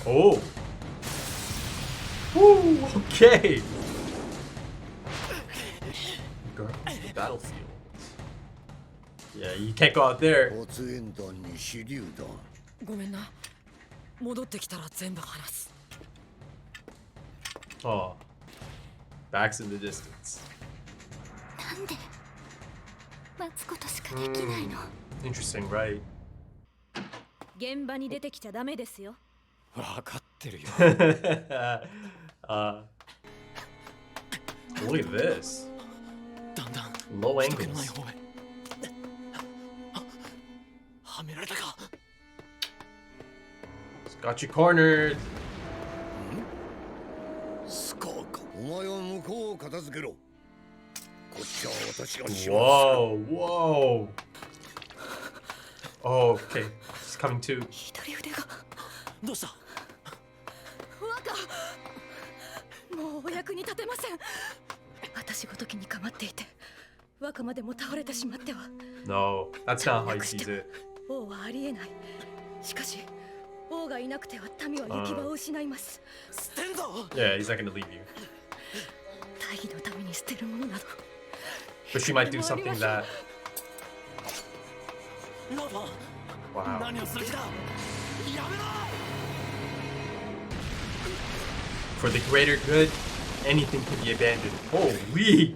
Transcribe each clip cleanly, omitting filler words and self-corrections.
Oh. Woo, okay. Girl, the battlefield. Yeah, you can't go out there. ごめんな。戻ってきたら全部話す。 Oh. Backs in the distance. なんで待つことしかできないの。 Interesting, right? 現場に出てきちゃダメですよ。分かってるよ。Look at this. だんだん Low 人気のない angles. 方へ。はめられたか。 Got you cornered. スカーか。お前は向こうを片付けろ。こっちは私がします。 Whoa, whoa. Oh, okay. She's coming too. 左腕が。どうした。若。もうお役に立てません。私ごときに構っていて、若までも倒れてしまっては。 No, that's not how he sees it. 王はありえない。しかし、王がいなくては民は行き場を失います。捨てんぞ。 Yeah, he's not gonna leave you. 大義のために捨てるものなど。 But she might do something that. ロバン。 Wow. 何をする気だ。やめろ。 For the greater good, anything can be abandoned. Holy!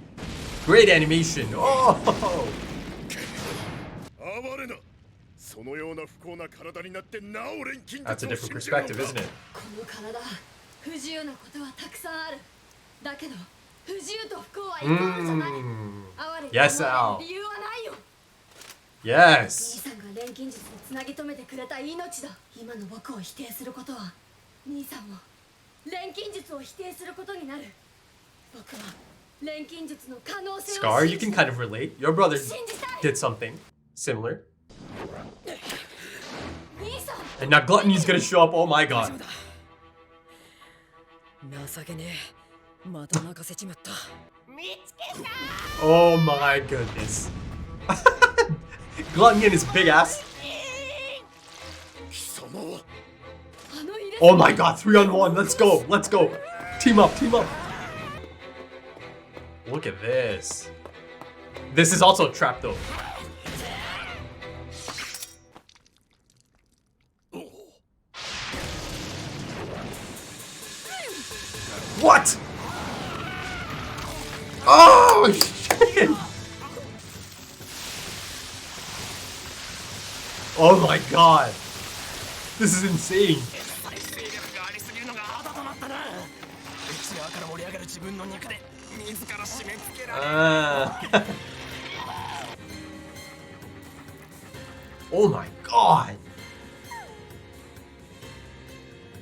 Great animation. Oh! 暴れな。そのような不幸な体になってなお錬金 That's 術 a を different 信じるの perspective, か。 isn't it? この体、不自由なことはたくさんある。だけど、不自由と不幸はイコールじゃない。哀れに Yes, 思 Al. われる理由はないよ。 Yes. 兄さんが錬金術でつなぎ止めてくれた命だ。今の僕を否定することは、兄さんも錬金術を否定することになる。僕は錬金術の可能性を Scar, 信 you じ can たい。 kind of relate. Your brother 信じたい。 did something similar. 兄さん。 And now Gluttony's gonna show up. Oh my god. 情けねえ。また泣かせちまった。 Oh my goodness. Gluttony and his big ass. 貴様は Oh my god, 3-on-1. Let's go. Let's go. Team up, team up. Look at this. This is also a trap though. What? Oh shit! Oh my god. This is insane. 再生力がありすぎるのが肌となったな。内側から盛り上がる自分の肉で自ら締め付けられる。Oh my god.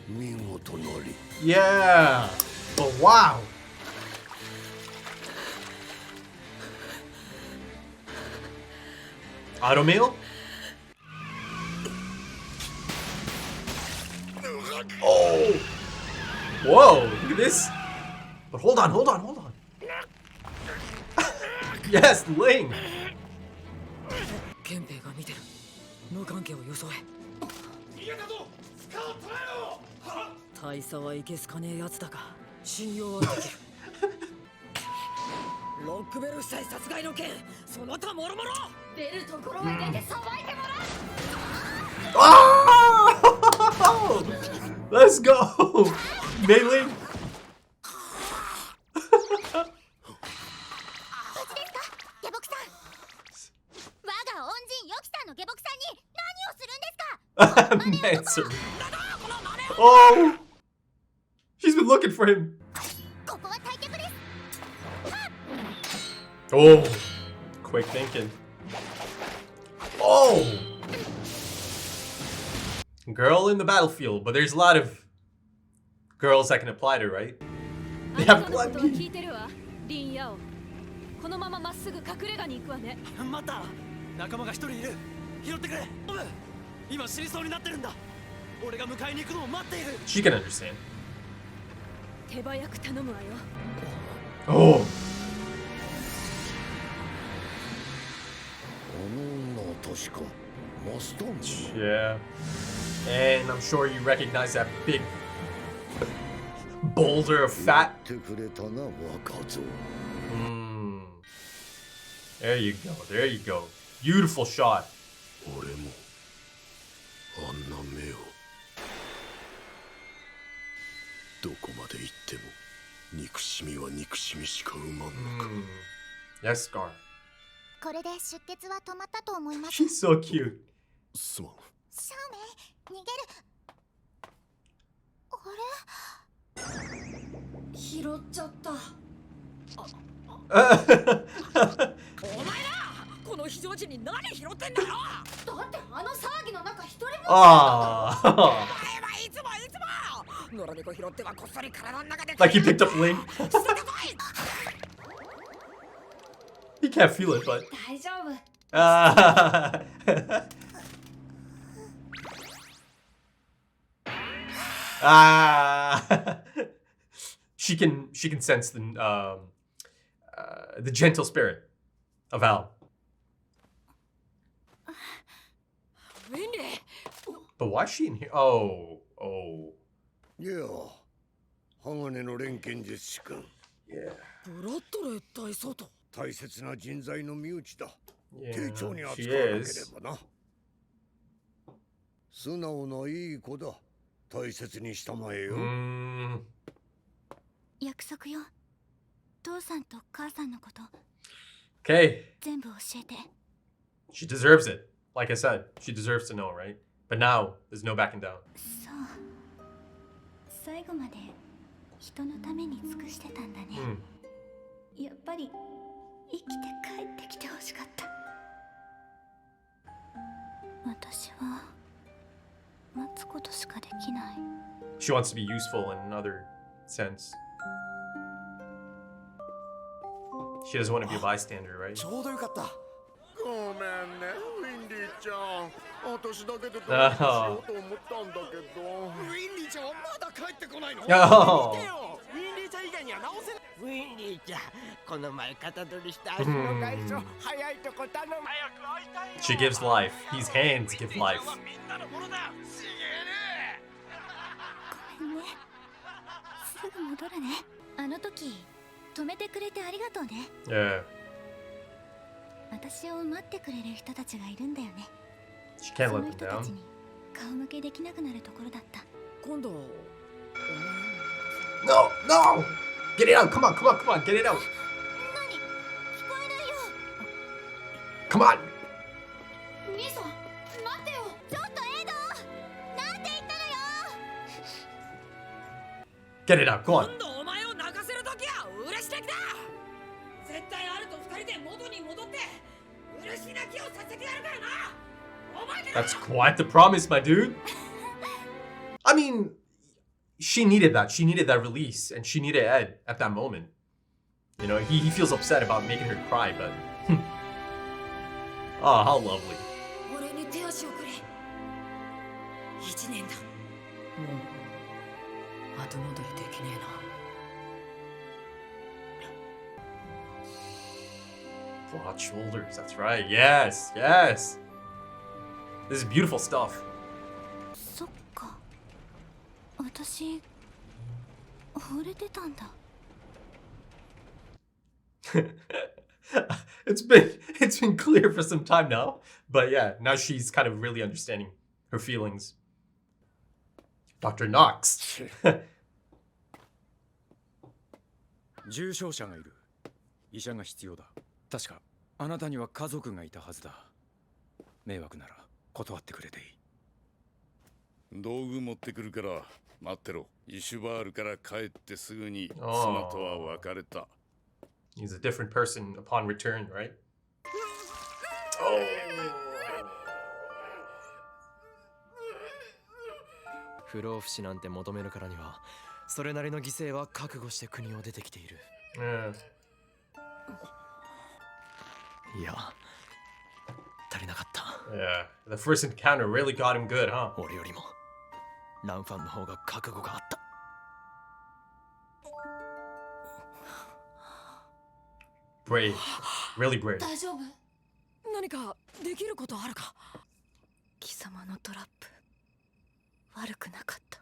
見事なり。 Yeah. But wow. Auto meal? Oh. Whoa, look at this. But hold on, hold on, hold on. Yes, Ling. 憲兵が見てる。無関係を装え。逃げたぞ。スカを捕らえろ。大佐はいけすかねえやつだが信用はできる。ロックベル夫妻殺害の件、その他もろもろ出るところへ出てさばいてもらう。 Oh! Let's go. Melee. 下僕さん。我が恩人ヨキさんの下僕さんに何をするんですか。 Mancer. Oh! She's been looking for him. ここは退却です。 Oh! Quick thinking. Oh! Girl in the battlefield, but there's a lot of girls that can apply to, right? They have blood. 聞いてるわ。リンヤオ。このまままっすぐ隠れ家に行くわね。待った。仲間が一人いる。拾ってくれ。オブ。今死にそうになってるんだ。俺が迎えに行くのを待っている。 She can understand. 手早く頼むわよ。 Oh! あの女は確かマスターム。 Yeah. And I'm sure you recognize that big boulder of fat. There you go, there you go. Beautiful shot. 俺もあんな目をどこまで行っても憎しみは憎しみしか生まんのか。Yes, Scar. これで出血は止まったと思います。 She's so cute. すまん。シャオメン、逃げる。あれ？拾っちゃった。お前らこの非常時に何拾ってんだよ。だってあの騒ぎの中一人も。Ah. お前はいつも野良猫拾ってはこっそり体の中で Like he picked up Link. He can't feel it, but. 大丈夫。She can sense the gentle spirit of Al. But why is she in here? Oh. いや、鋼の錬金術師君。ブラッドレー大曹と大切な人材の身内だ。 Yeah, 丁重に she 扱わなけれ is. ばな。素直ないい子だ。大切にしたまえよ。約束よ。父さんと母さんのこと Okay. 全部教えて。 She deserves it. Like I said, she deserves to know, right? But now, there's no backing down. そう。最後まで人のために尽くしてたんだね。やっぱり生きて帰ってきてほしかった。私は待つことしかできない。 She wants to be useful in another sense. She doesn't want to be a bystander, right? ちょうどよかった。ごめんね、ウィンリーちゃん。私だけでどうしようと思ったんだけど。ウィンリーちゃんはまだ帰ってこないの？ Oh. ウィンリーちゃん以外には直せない。ウィンリーちゃん、この前型取りした足の外傷、早いとこ頼む。 She gives life. These hands give life. みんなのものだ。すげえね。ごめんね。すぐ戻るね。あの時止めてくれてありがとうね。 Yeah. 私を待ってくれる人たちがいるんだよね。 She can't そ let の them 人た down. ちに顔向けできなくなるところだった。今度 No, no! Get it out! Come on, come on, come on! Get it out! 何？聞こえないよ。 Come on! 兄さん、待ってよ。ちょっとエイド。なんて言ったのよ。 Get it out! Go on! 今度お前を泣かせる時は嬉し泣きだ。絶対あると二人で元に戻って嬉し泣きをさせてやるからな。お前だ。 That's quite the promise, my dude. I mean, she needed that. She needed that release, and she needed Ed at that moment. You know, he feels upset about making her cry, but oh, how lovely. 俺に手足をくれ。1年だ。もう後戻りできねえな。 Broad shoulders. That's right. Yes, yes. This is beautiful stuff. そっか。私惚れてたんだ。It's been clear for some time now, but yeah, now she's kind of really understanding her feelings. Dr. Knox. 重傷者がいる。医者が必要だ。確かあなたには家族がいたはずだ。迷惑なら断ってくれていい。道具持ってくるから待ってろ。イシュバールから帰ってすぐに妻とは別れた。 He's a different person upon return, right? Oh. 不老不死なんて求めるからにはそれなりの犠牲は覚悟して国を出てきている。 Yeah. いや足りなかった。 Yeah. The first encounter really got him good, huh? 俺よりもランファンの方が覚悟があった。 Brave. Really brave. 大丈夫？何かできることあるか。貴様のトラップ悪くなかった。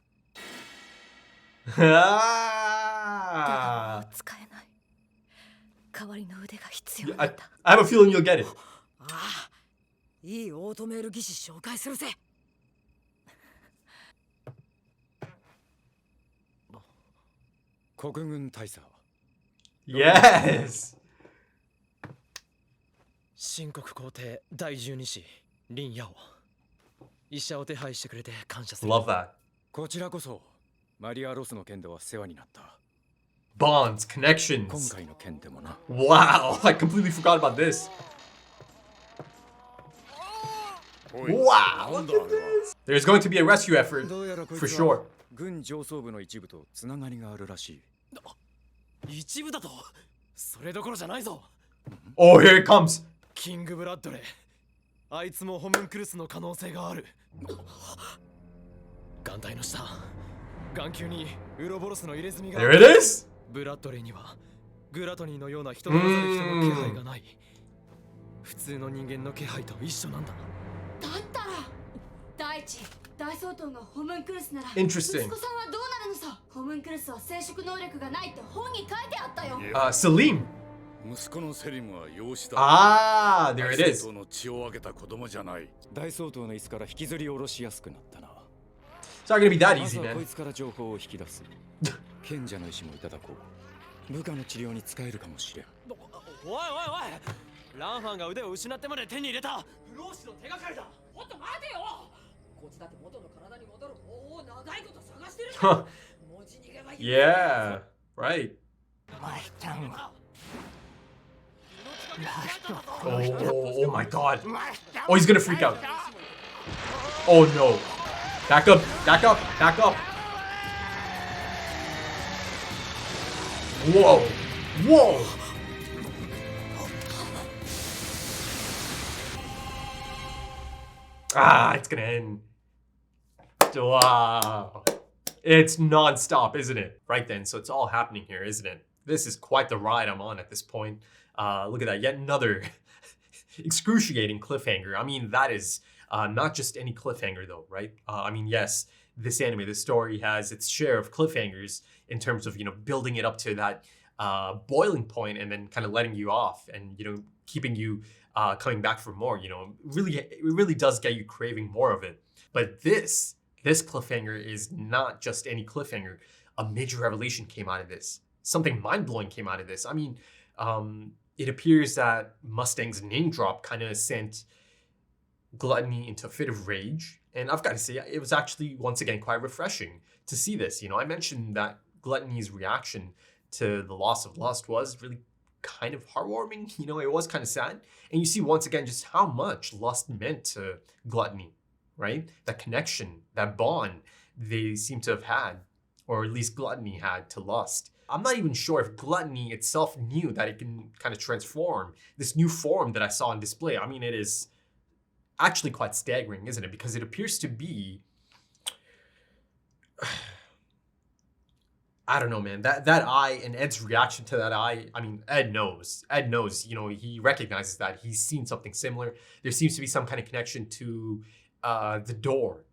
Ah. 使えない。代わりの腕が必要 Yeah, な I, んだ。 I have a feeling you'll get it. ああ、いいオートメール技師紹介するぜ。国軍大佐 Yes. 新国皇帝第12子リン・ヤオ。医者を手配してくれて感謝する。 Love that. こちらこそマリア・ロスの件では世話になった。 Bonds, 今 connections. 回の件でもな。 Wow, I completely forgot about this. おい Wow, なん look だ at あれは this. There's going to be a rescue effort どうやらこい for つは sure. 軍上層部の一部とつながりがあるらしい。一部だとそれどころじゃないぞ。 Oh, here it comes. キングブラッドレー。あいつもホムンクルスの可能性がある。眼帯の下、眼球にウロボロスの入れ墨があ There る。 it is. ブラッドレーにはグラトニーのような人の混ざる人の気配がない。普通の人間の気配と一緒なんだ。だったら大地大総統がホムンクルスなら Interesting. 息子さんはどうなるのさ。ホムンクルスは生殖能力がないって本に書いてあったよ。 Salim. 息子のセリムは養子だ。 Ah, there it 大 is. 総統の血を分けた子供じゃない。大総統の椅子から引きずり下ろしやすくなったな。 It's not gonna be that ま easy, ずはこ man. いつから情報を引き出す。賢者の石もいただこう。部下の治療に使えるかもしれん。おいおいおい、ランファンが腕を失ってまで手に入れた不老死の手がかりだ。もっと待てよ。こっちだって元の体に戻る方法を長いこと探してるん Huh. だ。文字逃げはいい。 Yeah, right. マスターが Oh, oh my god. Oh, he's gonna freak out. Oh no. Back up, back up, back up. Whoa. Whoa. Ah, it's gonna end. Wow. It's non-stop, isn't it? Right then, so it's all happening here, isn't it? This is quite the ride I'm on at this point. Look at that, yet another excruciating cliffhanger. I mean, that is not just any cliffhanger though, right? I mean, yes, this anime, this story has its share of cliffhangers in terms of, building it up to that boiling point and then kind of letting you off and, keeping you coming back for more, it really does get you craving more of it. But this cliffhanger is not just any cliffhanger. A major revelation came out of this. Something mind-blowing came out of this. I mean, it appears that Mustang's name drop kind of sent Gluttony into a fit of rage. And I've got to say, it was actually, once again, quite refreshing to see this. I mentioned that Gluttony's reaction to the loss of Lust was really kind of heartwarming. It was kind of sad. And you see, once again, just how much Lust meant to Gluttony, right? That connection, that bond they seem to have had, or at least Gluttony had to Lust. I'm not even sure if Gluttony itself knew that it can kind of transform this new form that I saw on display. I mean, it is actually quite staggering, isn't it? Because it appears to be, I don't know, man. That eye and Ed's reaction to that eye, I mean, Ed knows, he recognizes that. He's seen something similar. There seems to be some kind of connection to the door,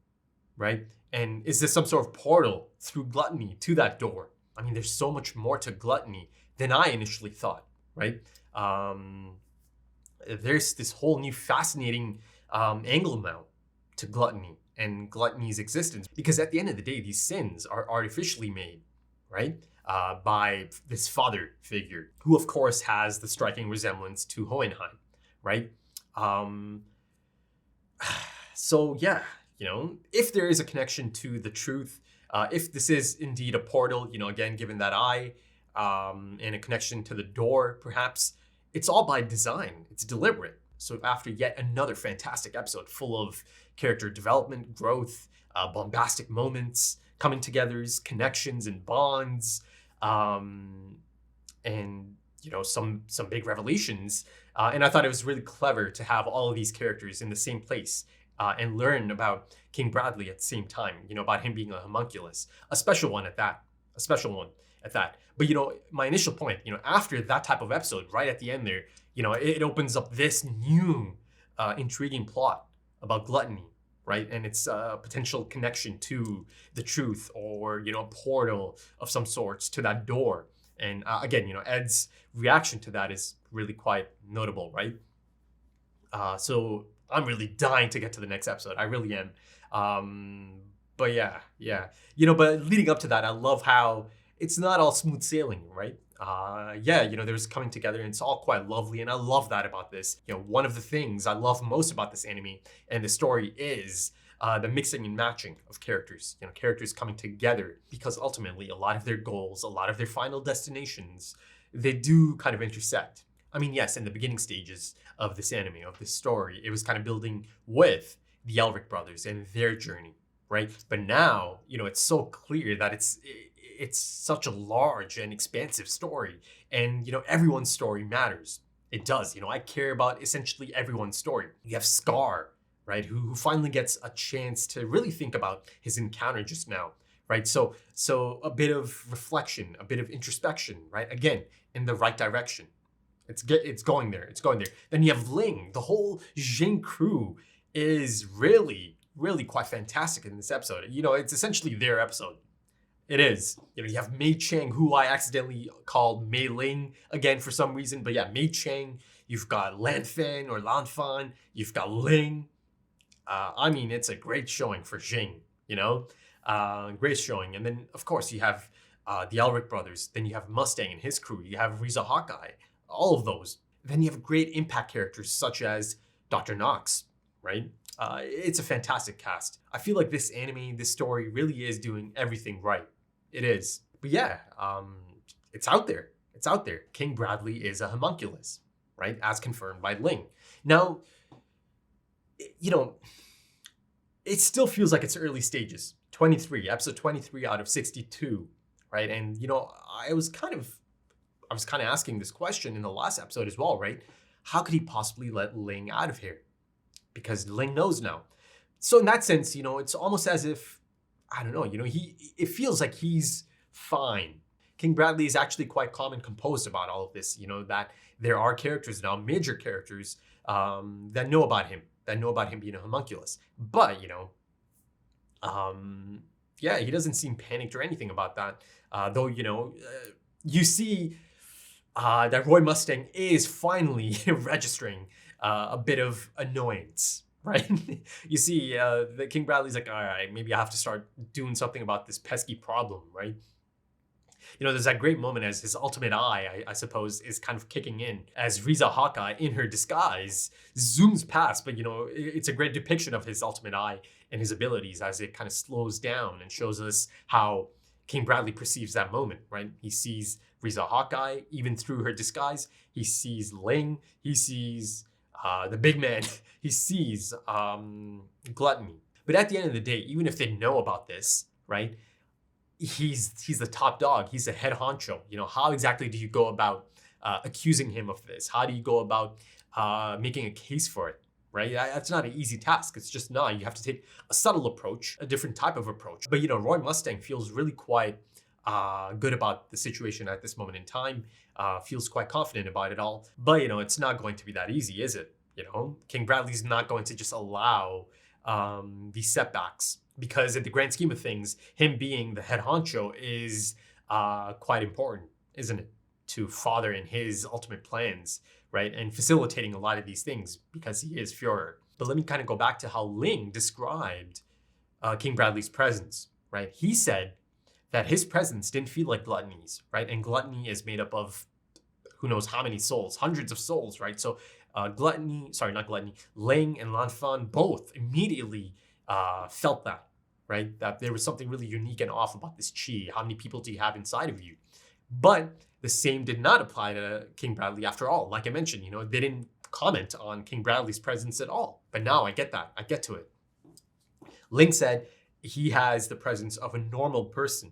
right? And is this some sort of portal through Gluttony to that door? I mean, there's so much more to Gluttony than I initially thought, right? There's this whole new fascinating angle now to Gluttony and Gluttony's existence. Because at the end of the day, these sins are artificially made, right? By this father figure, who of course has the striking resemblance to Hohenheim, right? So yeah, if there is a connection to the truth, if this is indeed a portal, again, given that eye, and a connection to the door, perhaps, it's all by design. It's deliberate. So after yet another fantastic episode full of character development, growth, bombastic moments, coming togethers, connections and bonds, and some big revelations. And I thought it was really clever to have all of these characters in the same place and learn about King Bradley at the same time, about him being a homunculus, a special one at that. But, my initial point, after that type of episode, right at the end there, it opens up this new intriguing plot about Gluttony, right? And it's a potential connection to the truth, or, you know, a portal of some sorts to that door. And again, you know, Ed's reaction to that is really quite notable, right? So I'm really dying to get to the next episode. I really am. But yeah. You know, but leading up to that, I love how it's not all smooth sailing, right? Yeah, you know, there's coming together and it's all quite lovely. And I love that about this. You know, one of the things I love most about this anime and the story is the mixing and matching of characters, you know, characters coming together, because ultimately a lot of their goals, a lot of their final destinations, they do kind of intersect. I mean, yes, in the beginning stages of this anime, of this story, it was kind of building with the Elric brothers and their journey, right? But now, you know, it's so clear that it's such a large and expansive story, and, you know, everyone's story matters. It does. You know, I care about essentially everyone's story. You have Scar, right, who finally gets a chance to really think about his encounter just now, right? So a bit of reflection, a bit of introspection, right? Again, in the right direction. It's going there. It's going there. Then you have Ling. The whole Jing crew is really quite fantastic in this episode. You know, it's essentially their episode. It is. You know, you have Mei Chang, who I accidentally called Mei Ling again for some reason. But yeah, Mei Chang. You've got Lan Fan or Lan Fan. You've got Ling. I mean, it's a great showing for Jing, you know? Great showing. And then, of course, you have the Elric brothers. Then you have Mustang and his crew. You have Riza Hawkeye. All of those. Then you have great impact characters such as Dr. Knox, right? It's a fantastic cast. I feel like this anime, this story really is doing everything right. It is. But yeah, it's out there. It's out there. King Bradley is a homunculus, right? As confirmed by Ling. Now, you know, it still feels like it's early stages. Episode 23 out of 62, right? And, you know, I was kind of asking this question in the last episode as well, right? How could he possibly let Ling out of here? Because Ling knows now. So in that sense, you know, it's almost as if, I don't know, you know, it feels like he's fine. King Bradley is actually quite calm and composed about all of this, you know, that there are characters now, major characters, that know about him being a homunculus. But, you know, yeah, he doesn't seem panicked or anything about that. Though, you know, you see that Roy Mustang is finally registering a bit of annoyance, right? You see that King Bradley's like, all right, maybe I have to start doing something about this pesky problem, right? You know, there's that great moment as his ultimate eye, I suppose, is kind of kicking in as Riza Hawkeye in her disguise zooms past. But, you know, it's a great depiction of his ultimate eye and his abilities as it kind of slows down and shows us how King Bradley perceives that moment, right? He sees Riza Hawkeye, even through her disguise. He sees Ling. He sees the big man. He sees Gluttony. But at the end of the day, even if they know about this, right, he's the top dog. He's the head honcho. You know, how exactly do you go about accusing him of this? How do you go about making a case for it, right? That's not an easy task. It's just not. You have to take a subtle approach, a different type of approach. But, you know, Roy Mustang feels really quite good about the situation at this moment in time, feels quite confident about it all. But, you know, it's not going to be that easy, is it? You know, King Bradley's not going to just allow these setbacks, because in the grand scheme of things, him being the head honcho is quite important, isn't it? To father in his ultimate plans, right? And facilitating a lot of these things because he is Führer. But let me kind of go back to how Ling described King Bradley's presence, right? He said that his presence didn't feel like Gluttony's, right? And Gluttony is made up of who knows how many souls, hundreds of souls, right? So Ling and Lan Fan both immediately felt that, right? That there was something really unique and off about this chi. How many people do you have inside of you? But the same did not apply to King Bradley after all. Like I mentioned, you know, they didn't comment on King Bradley's presence at all. But now I get that. I get to it. Ling said he has the presence of a normal person,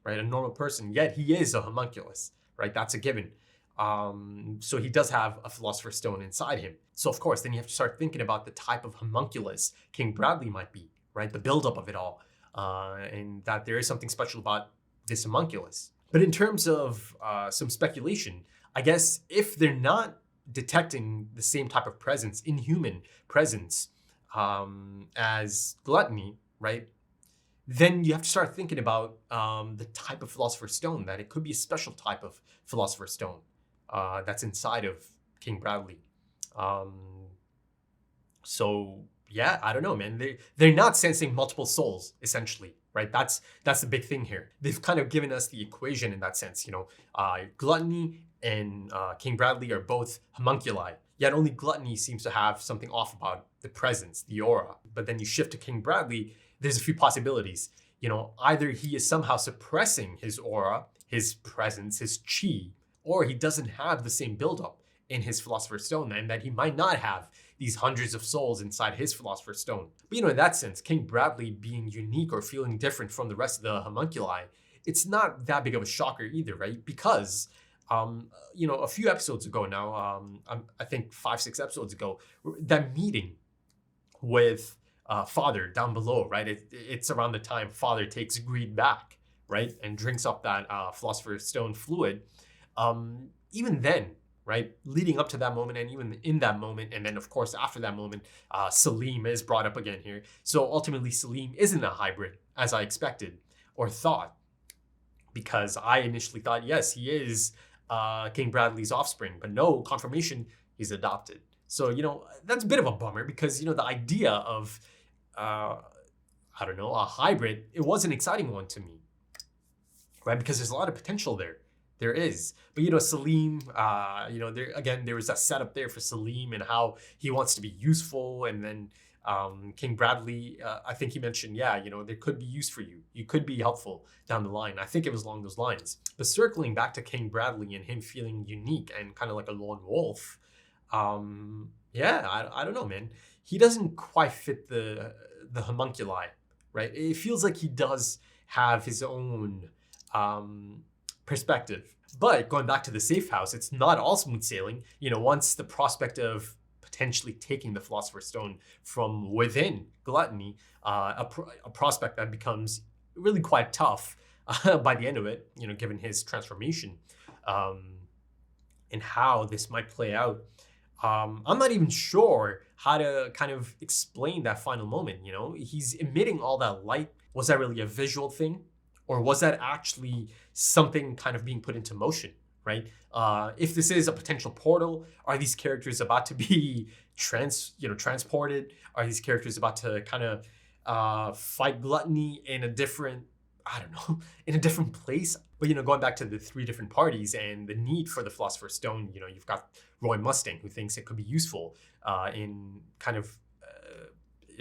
right? A normal person, yet he is a homunculus, right? That's a given. So he does have a Philosopher's Stone inside him. So of course, then you have to start thinking about the type of homunculus King Bradley might be, right? The buildup of it all. And that there is something special about this homunculus. But in terms of some speculation, I guess if they're not detecting the same type of presence, inhuman presence, as gluttony, right? Then you have to start thinking about the type of Philosopher's Stone, that it could be a special type of Philosopher's Stone that's inside of King Bradley. So yeah, I don't know, man. They're not sensing multiple souls, essentially, right? That's the big thing here. They've kind of given us the equation in that sense. Gluttony and King Bradley are both homunculi. Yet only Gluttony seems to have something off about the presence, the aura. But then you shift to King Bradley, there's a few possibilities. Either he is somehow suppressing his aura, his presence, his chi, or he doesn't have the same buildup in his Philosopher's Stone, and that he might not have these hundreds of souls inside his Philosopher's Stone. But in that sense, King Bradley being unique or feeling different from the rest of the homunculi, it's not that big of a shocker either, right? Because a few episodes ago now, I think 5-6 episodes ago, that meeting with Father down below, right? It's around the time Father takes Greed back, right? And drinks up that Philosopher's Stone fluid. Even then, right? Leading up to that moment, and even in that moment, and then of course after that moment, Salim is brought up again here. So ultimately, Salim isn't a hybrid, as I expected or thought, because I initially thought, yes, he is King Bradley's offspring, but no, confirmation, he's adopted. So, that's a bit of a bummer, because, the idea of, a hybrid, it was an exciting one to me, right? Because there's a lot of potential there. There is. But, Salim, there was that setup there for Salim and how he wants to be useful. And then King Bradley, I think he mentioned, there could be use for you. You could be helpful down the line. I think it was along those lines. But circling back to King Bradley and him feeling unique and kind of like a lone wolf, I don't know, man. He doesn't quite fit the homunculi, right? It feels like he does have his own perspective. But going back to the safe house, it's not all smooth sailing. Once the prospect of potentially taking the Philosopher's Stone from within Gluttony, a prospect that becomes really quite tough by the end of it, given his transformation, and how this might play out. I'm not even sure how to kind of explain that final moment. He's emitting all that light. Was that really a visual thing? Or was that actually something kind of being put into motion, right? If this is a potential portal, are these characters about to be transported? Are these characters about to kind of fight Gluttony in a different, in a different place? But, going back to the 3 different parties and the need for the Philosopher's Stone, you've got Roy Mustang, who thinks it could be useful in kind of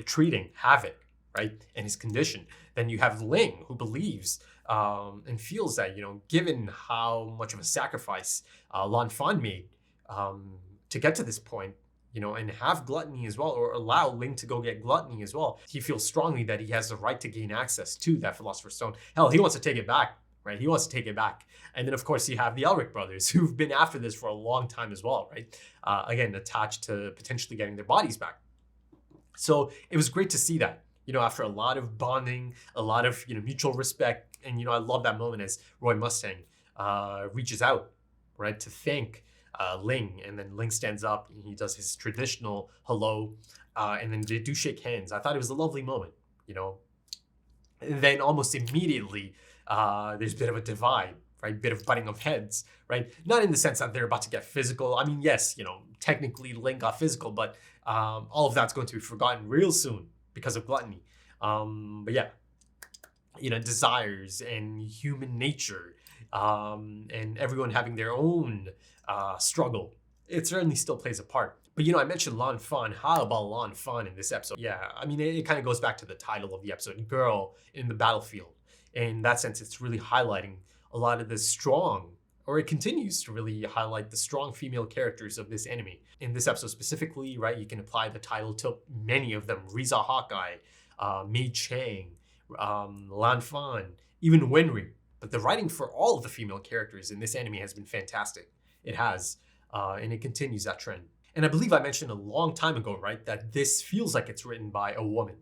treating Havoc, right, and his condition. Then you have Ling, who believes and feels that, given how much of a sacrifice Lan Fan made to get to this point, and have Gluttony as well, or allow Ling to go get Gluttony as well, he feels strongly that he has the right to gain access to that Philosopher's Stone. Hell, he wants to take it back, right? He wants to take it back. And then, of course, you have the Elric brothers, who've been after this for a long time as well, right? Again, attached to potentially getting their bodies back. So it was great to see that. After a lot of bonding, a lot of, mutual respect. And, I love that moment as Roy Mustang reaches out, right, to thank Ling. And then Ling stands up and he does his traditional hello. And then they do shake hands. I thought it was a lovely moment, And then almost immediately, there's a bit of a divide, right? Bit of butting of heads, right? Not in the sense that they're about to get physical. I mean, yes, technically Ling got physical, but all of that's going to be forgotten real soon because of Gluttony. But yeah, desires and human nature, and everyone having their own struggle. It certainly still plays a part. But I mentioned Lan Fan. How about Lan Fan in this episode? Yeah, I mean, it kind of goes back to the title of the episode, Girl in the Battlefield. In that sense, it's really highlighting a lot of the strong, or it continues to really highlight the strong female characters of this anime. In this episode specifically, right, you can apply the title to many of them. Riza Hawkeye, Mei Chang, Lan Fan, even Wenri. But the writing for all of the female characters in this anime has been fantastic. It has, and it continues that trend. And I believe I mentioned a long time ago, right, that this feels like it's written by a woman,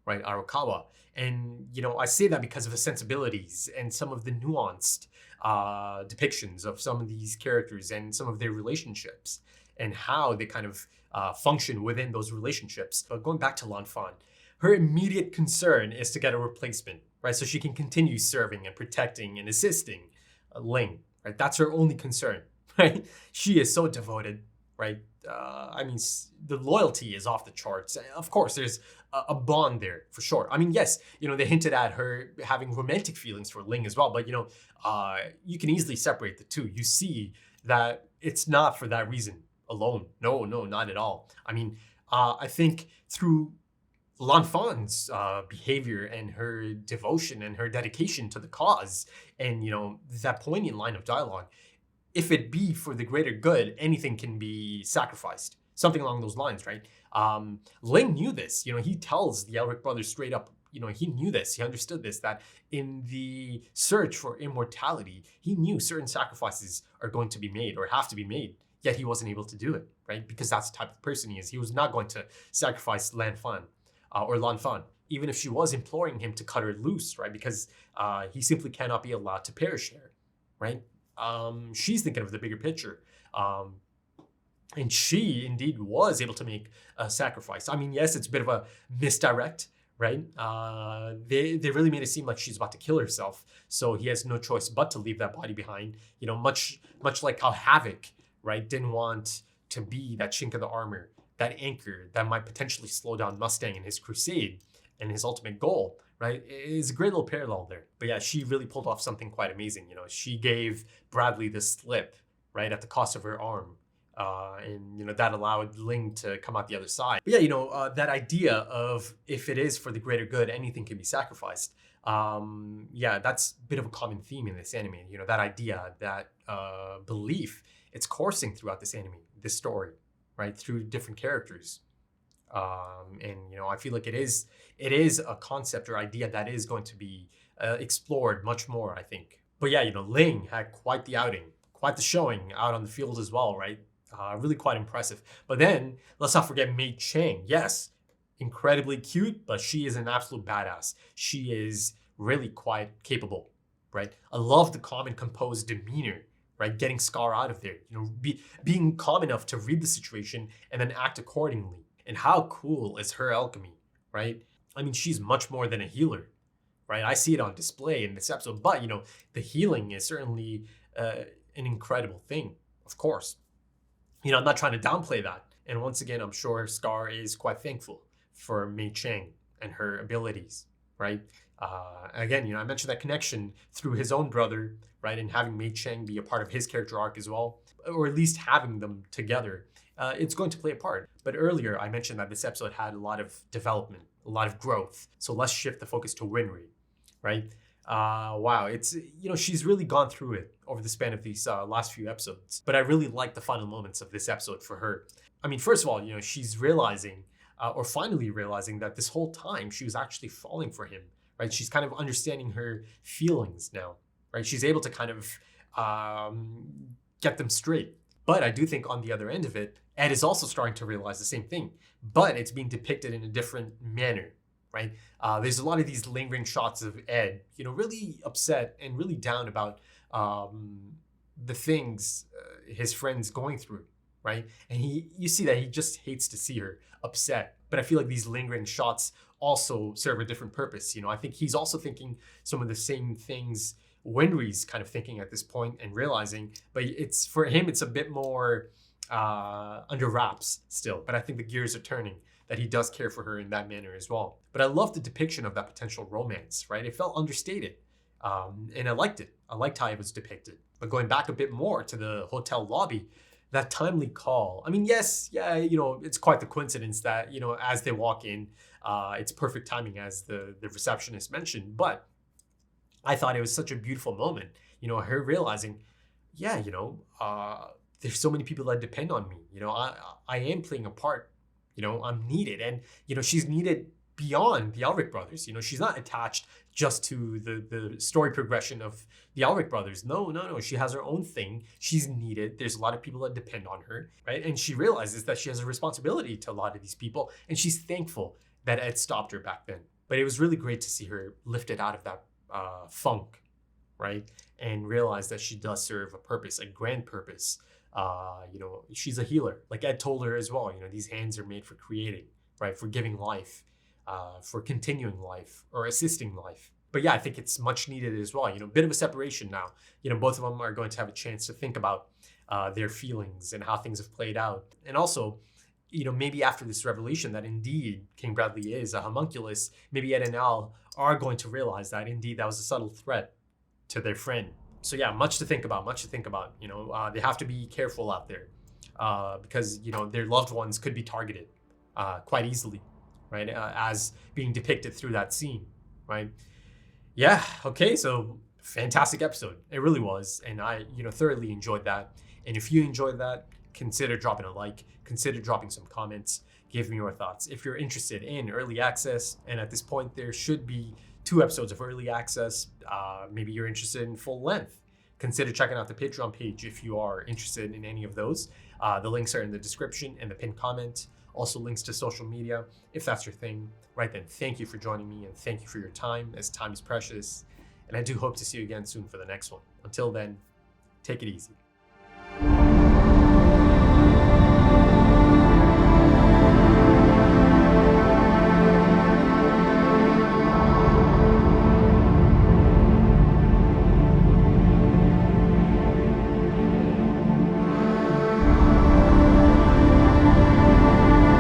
right, Arakawa. And, I say that because of the sensibilities and some of the nuanced depictions of some of these characters and some of their relationships. and how they kind of function within those relationships. But going back to Lan Fan, her immediate concern is to get a replacement, right? So she can continue serving and protecting and assisting Ling, right? That's her only concern, right? She is so devoted, right? I mean, the loyalty is off the charts. Of course, there's a bond there for sure. I mean, yes, they hinted at her having romantic feelings for Ling as well, but you can easily separate the two. You see that it's not for that reason alone. No, not at all. I mean, I think through Lan Fan's behavior and her devotion and her dedication to the cause, and that poignant line of dialogue, if it be for the greater good, anything can be sacrificed. Something along those lines, right? Ling knew this. He tells the Elric brothers straight up, he knew this. He understood this, that in the search for immortality, he knew certain sacrifices are going to be made or have to be made, yet he wasn't able to do it, right? Because that's the type of person he is. He was not going to sacrifice Lan Fan, even if she was imploring him to cut her loose, right? Because he simply cannot be allowed to perish there, right? She's thinking of the bigger picture. And she indeed was able to make a sacrifice. I mean, yes, it's a bit of a misdirect, right? They really made it seem like she's about to kill herself. So he has no choice but to leave that body behind. Much like how Havoc, right, didn't want to be that chink of the armor, that anchor that might potentially slow down Mustang in his crusade and his ultimate goal, right? It's a great little parallel there. But yeah, she really pulled off something quite amazing. She gave Bradley the slip, right, at the cost of her arm. And that allowed Ling to come out the other side. But yeah, that idea of if it is for the greater good, anything can be sacrificed. Yeah, that's a bit of a common theme in this anime. That idea, that belief, it's coursing throughout this anime, this story, right, through different characters. And I feel like it is a concept or idea that is going to be explored much more, I think. But yeah, Ling had quite the outing, quite the showing out on the field as well, right? Really quite impressive. But then let's not forget Mei Chang. Yes, incredibly cute, but she is an absolute badass. She is really quite capable, right? I love the calm and composed demeanor, right? Getting Scar out of there, being calm enough to read the situation and then act accordingly. And how cool is her alchemy, right? I mean, she's much more than a healer, right? I see it on display in this episode, but the healing is certainly an incredible thing, of course. I'm not trying to downplay that. And once again, I'm sure Scar is quite thankful for Mei Chang and her abilities, right? Again, I mentioned that connection through his own brother, right? And having Mei Chang be a part of his character arc as well, or at least having them together. It's going to play a part. But earlier, I mentioned that this episode had a lot of development, a lot of growth. So let's shift the focus to Winry, right? Wow, it's, she's really gone through it over the span of these last few episodes. But I really like the final moments of this episode for her. I mean, first of all, she's realizing, or finally realizing that this whole time she was actually falling for him, right? She's kind of understanding her feelings now, right? She's able to kind of get them straight. But I do think on the other end of it, Ed is also starting to realize the same thing, but it's being depicted in a different manner, right? There's a lot of these lingering shots of Ed, really upset and really down about the things his friend's going through, right? And you see that he just hates to see her upset. But I feel like these lingering shots also serve a different purpose. I think he's also thinking some of the same things Winry's kind of thinking at this point and realizing, but it's for him, it's a bit more under wraps still. But I think the gears are turning, that he does care for her in that manner as well. But I love the depiction of that potential romance, right? It felt understated. And I liked it. I liked how it was depicted. But going back a bit more to the hotel lobby, that timely call. I mean, yes, yeah, it's quite the coincidence that, as they walk in, it's perfect timing as the receptionist mentioned. But I thought it was such a beautiful moment, her realizing, yeah, there's so many people that depend on me. I am playing a part, I'm needed. And, she's needed beyond the Elric brothers. She's not attached just to the story progression of the Elric brothers. No. She has her own thing. She's needed. There's a lot of people that depend on her, right? And she realizes that she has a responsibility to a lot of these people. And she's thankful that Ed stopped her back then. But it was really great to see her lifted out of that funk, right? And realize that she does serve a purpose, a grand purpose, she's a healer. Like Ed told her as well, these hands are made for creating, right? For giving life, for continuing life or assisting life. But yeah, I think it's much needed as well. Bit of a separation now. Both of them are going to have a chance to think about their feelings and how things have played out. And also, maybe after this revelation that indeed King Bradley is a homunculus, maybe Ed and Al are going to realize that indeed that was a subtle threat to their friend. So yeah, much to think about. They have to be careful out there because, their loved ones could be targeted quite easily, right? As being depicted through that scene, right? Yeah, okay, so fantastic episode. It really was. And I, thoroughly enjoyed that. And if you enjoyed that, consider dropping a like, consider dropping some comments, give me your thoughts. If you're interested in early access, and at this point there should be 2 episodes of early access, maybe you're interested in full length, consider checking out the Patreon page if you are interested in any of those. The links are in the description and the pinned comment. Also links to social media, if that's your thing. Right then, thank you for joining me and thank you for your time, as time is precious. And I do hope to see you again soon for the next one. Until then, take it easy.